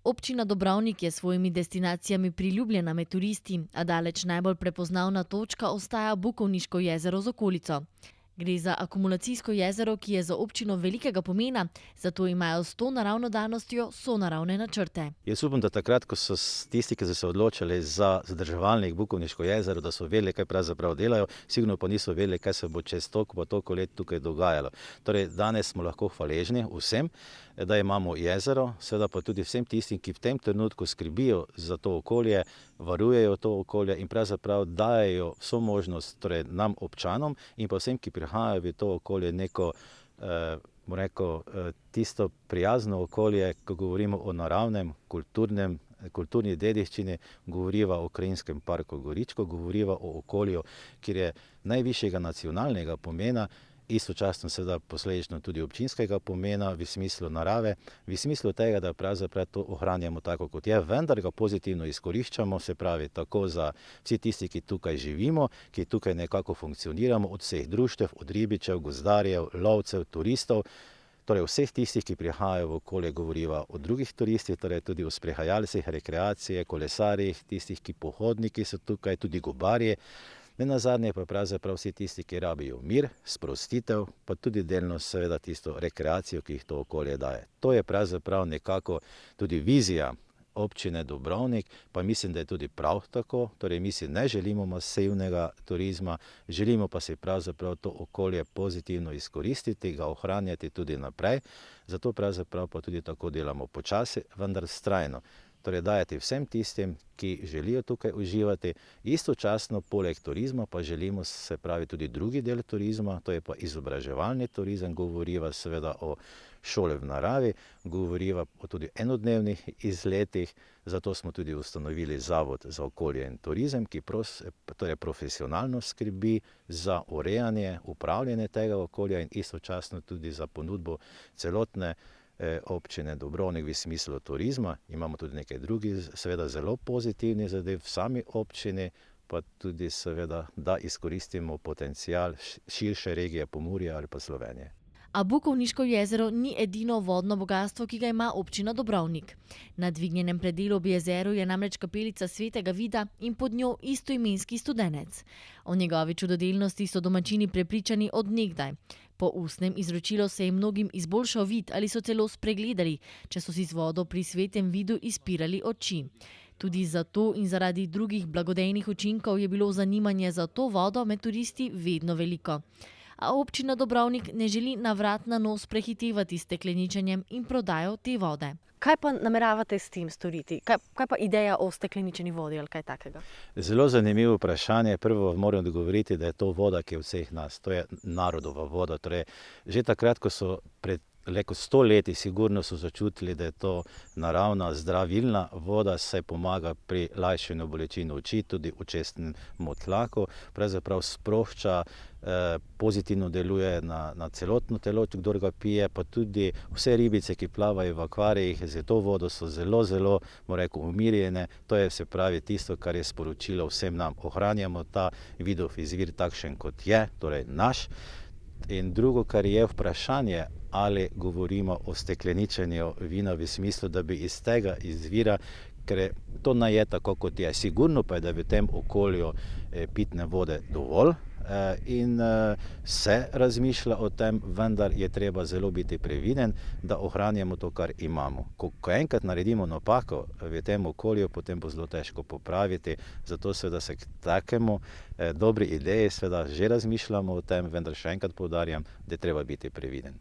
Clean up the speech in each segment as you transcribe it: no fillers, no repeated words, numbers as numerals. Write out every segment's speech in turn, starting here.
Občina Dobrovnik je s svojimi destinacijami priljubljena med turisti, a daleč najbolj prepoznavna točka ostaja Bukovniško jezero z okolico. Gre za akumulacijsko jezero, ki je za občino velikega pomena, zato imajo s to naravno danostjo sonaravne načrte. Jaz upam, da takrat, ko so tisti, ki so se odločili za zadrževalnik Bukovniško jezero, da so vedeli, kaj pravzaprav delajo, sigurno pa niso vedeli, kaj se bo čez toliko let tukaj dogajalo. Torej, danes smo lahko hvaležni vsem, da imamo jezero, seveda pa tudi vsem tistim, ki v tem trenutku skrbijo za to okolje, varujejo to okolje in pravzaprav dajejo vso možnost torej nam občanom in pa vsem, ki prihajajo v to okolje neko, tisto prijazno okolje, ko govorimo o naravnem, kulturni dediščini, govoriva o Krajinskem parku Goričko, govoriva o okolju, kjer je najvišjega nacionalnega pomena, istočasno seveda posledično tudi občinskega pomena v smislu narave, v smislu tega, da pravzaprav to ohranjamo tako, kot je, vendar ga pozitivno izkoriščamo, se pravi tako za vsi tisti, ki tukaj živimo, ki tukaj nekako funkcioniramo, od vseh društev, od ribičev, gozdarjev, lovcev, turistov, torej vseh tistih, ki prihajajo v okolje, govoriva o drugih turistih, torej tudi o sprehajalcih, rekreacije, kolesarjih, tistih, ki pohodniki so tukaj, tudi gobarji. Nenazadnje pa pravzaprav vsi tisti, ki rabijo mir, sprostitev, pa tudi delno seveda tisto rekreacijo, ki jih to okolje daje. To je pravzaprav nekako tudi vizija občine Dobrovnik, pa mislim, da je tudi prav tako. Torej, mi si ne želimo masivnega turizma, želimo pa si pravzaprav to okolje pozitivno izkoristiti, ga ohranjati tudi naprej. Zato pravzaprav pa tudi tako delamo počasi, vendar vztrajno. Torej, dajati vsem tistim, ki želijo tukaj uživati, istočasno poleg turizma pa želimo, se pravi, tudi drugi del turizma, to je pa izobraževalni turizem, govoriva seveda o šole v naravi, govoriva o tudi enodnevnih izletih, zato smo tudi ustanovili Zavod za okolje in turizem, ki torej profesionalno skrbi za urejanje, upravljanje tega okolja in istočasno tudi za ponudbo celotne občine Dobrovnik v smislu turizma. Imamo tudi nekaj drugih, seveda zelo pozitivnih zadev v sami občini, pa tudi seveda, da izkoristimo potencial širše regije Pomurja ali pa Slovenije. A Bukovniško jezero ni edino vodno bogastvo, ki ga ima občina Dobrovnik. Na dvignjenem predelu ob jezeru je namreč kapelica Svetega Vida in pod njo istoimenski studenec. O njegovi čudodelnosti so domačini prepričani od nekdaj. Po ustnem izročilu se je mnogim izboljšal vid ali so celo spregledali, če so si z vodo pri Svetem Vidu izpirali oči. Tudi zato in zaradi drugih blagodejnih učinkov je bilo zanimanje za to vodo med turisti vedno veliko. A občina Dobrovnik ne želi na vrat na nos prehitevati s stekleničenjem in prodajo te vode. Kaj pa nameravate s tem storiti? Kaj pa ideja o stekleničeni vodi ali kaj takega? Zelo zanimivo vprašanje. Prvo moram odgovoriti, da je to voda, ki je vseh nas. To je narodova voda. Torej, že takrat, ko so pred 100 leti sigurno so začutili, da je to naravna, zdravilna voda, saj pomaga pri lajšanju bolečin oči, tudi očesnemu tlaku, pravzaprav sprošča, pozitivno deluje na celotno telo, kdor ga pije, pa tudi vse ribice, ki plavajo v akvarijih, z to vodo so zelo, umirjene. To je, se pravi, tisto, kar je sporočilo vsem nam. Ohranjamo ta vidov izvir takšen, kot je, torej naš. In drugo, kar je vprašanje, ali govorimo o stekleničenju vina v smislu, da bi iz tega izvira, ker to naj je tako, kot je. Sigurno pa je, da je v tem okolju pitne vode dovolj in se razmišlja o tem, vendar je treba zelo biti previden, da ohranjamo to, kar imamo. Ko enkrat naredimo napako v tem okolju, potem bo zelo težko popraviti, zato seveda se k takemu dobri ideji seveda že razmišljamo o tem, vendar še enkrat poudarjam, da je treba biti previden.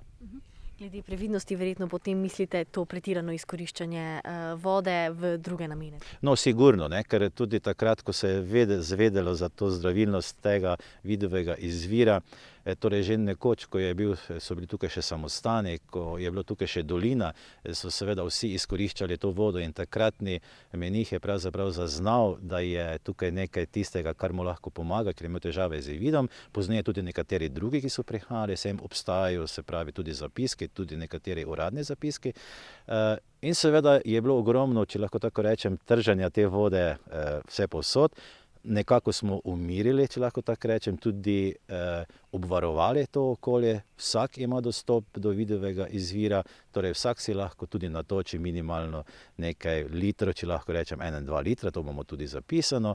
Glede previdnosti verjetno potem mislite to pretirano izkoriščanje vode v druge namene? No, sigurno, ker tudi takrat, ko se je zvedelo za to zdravilnost tega vidovega izvira, torej že nekoč, ko so bili tukaj še samostani, ko je bilo tukaj še dolina, so seveda vsi izkoriščali to vodo in takratni menih je pravzaprav zaznal, da je tukaj nekaj tistega, kar mu lahko pomaga, ker je imel težave z vidom. Pozneje tudi nekateri drugi, ki so prihajali, sem obstajajo, se pravi, tudi zapiski, tudi nekateri uradni zapiski. In seveda je bilo ogromno, če lahko tako rečem, trženja te vode vse povsod. nekako smo umirili, če lahko tako rečem, tudi obvarovali to okolje. Vsak ima dostop do vidovega izvira, torej vsak si lahko tudi natoči minimalno nekaj litrov, če lahko rečem 1-2 litra, to bomo tudi zapisano.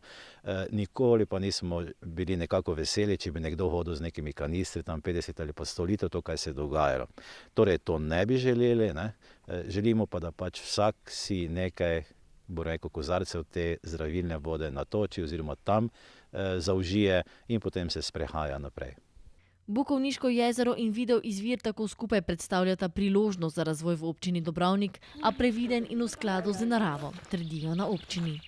Nikoli pa nismo bili nekako veseli, če bi nekdo hodil z nekimi kanistri, tam 50 ali pa 100 litrov, to, kaj se je dogajalo. Torej, to ne bi želeli, ne? Želimo pa, da pač vsak si nekaj, bo rekel, kozarcev te zdravilne vode natoči oziroma tam zaužije in potem se sprehaja naprej. Bukovniško jezero in video izvir tako skupaj predstavljata priložnost za razvoj v občini Dobrovnik, a previden in v skladu z naravo, trdijo na občini.